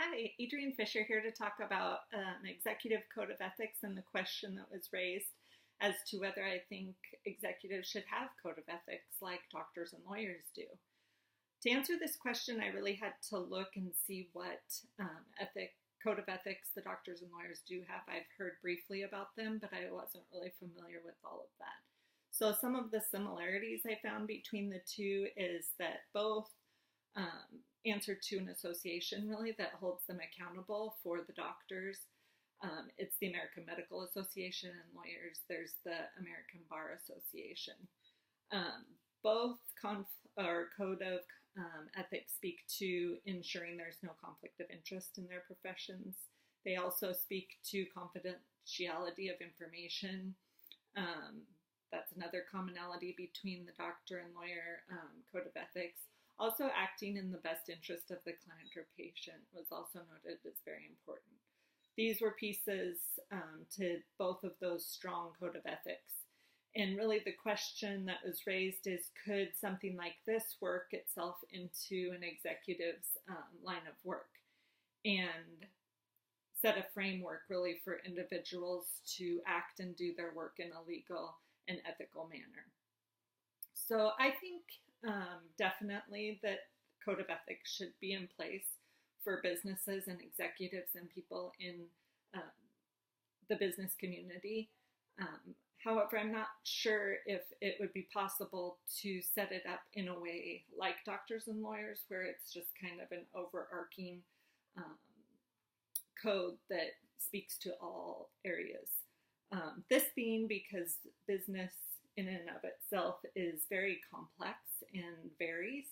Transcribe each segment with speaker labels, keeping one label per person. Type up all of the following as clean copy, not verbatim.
Speaker 1: Hi, Adrienne Fisher here to talk about executive code of ethics and the question that was raised as to whether I think executives should have code of ethics like doctors and lawyers do. To answer this question, I really had to look and see what code of ethics the doctors and lawyers do have. I've heard briefly about them, but I wasn't really familiar with all of that. So some of the similarities I found between the two is that both answer to an association really that holds them accountable. For the doctors, it's the American Medical Association, and lawyers, there's the American Bar Association. Both code of ethics speak to ensuring there's no conflict of interest in their professions. They also speak to confidentiality of information. That's another commonality between the doctor and lawyer code of ethics. Also, acting in the best interest of the client or patient was also noted as very important. These were pieces to both of those strong code of ethics. And really the question that was raised is, could something like this work itself into an executive's line of work and set a framework really for individuals to act and do their work in a legal and ethical manner. So I think definitely that code of ethics should be in place for businesses and executives and people in the business community. However, I'm not sure if it would be possible to set it up in a way like doctors and lawyers, where it's just kind of an overarching code that speaks to all areas. This being because business in and of itself is very complex and varies.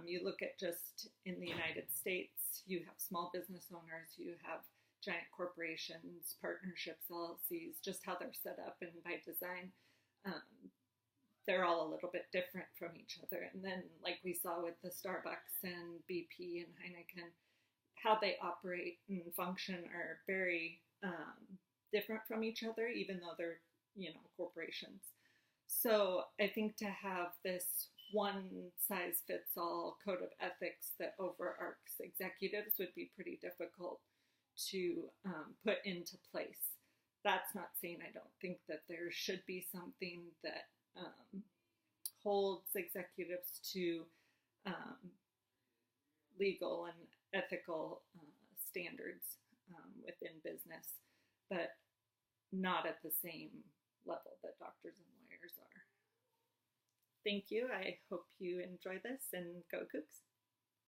Speaker 1: You look at just in the United States, you have small business owners, you have giant corporations, partnerships, LLCs, just how they're set up and by design, they're all a little bit different from each other. And then like we saw with the Starbucks and BP and Heineken, how they operate and function are very different from each other, even though they're, corporations. So I think to have this one-size-fits-all code of ethics that overarches executives would be pretty difficult to put into place. That's not saying I don't think that there should be something that holds executives to legal and ethical standards within business, but not at the same level that doctors and lawyers are. Thank you. I hope you enjoy this, and go Cougs.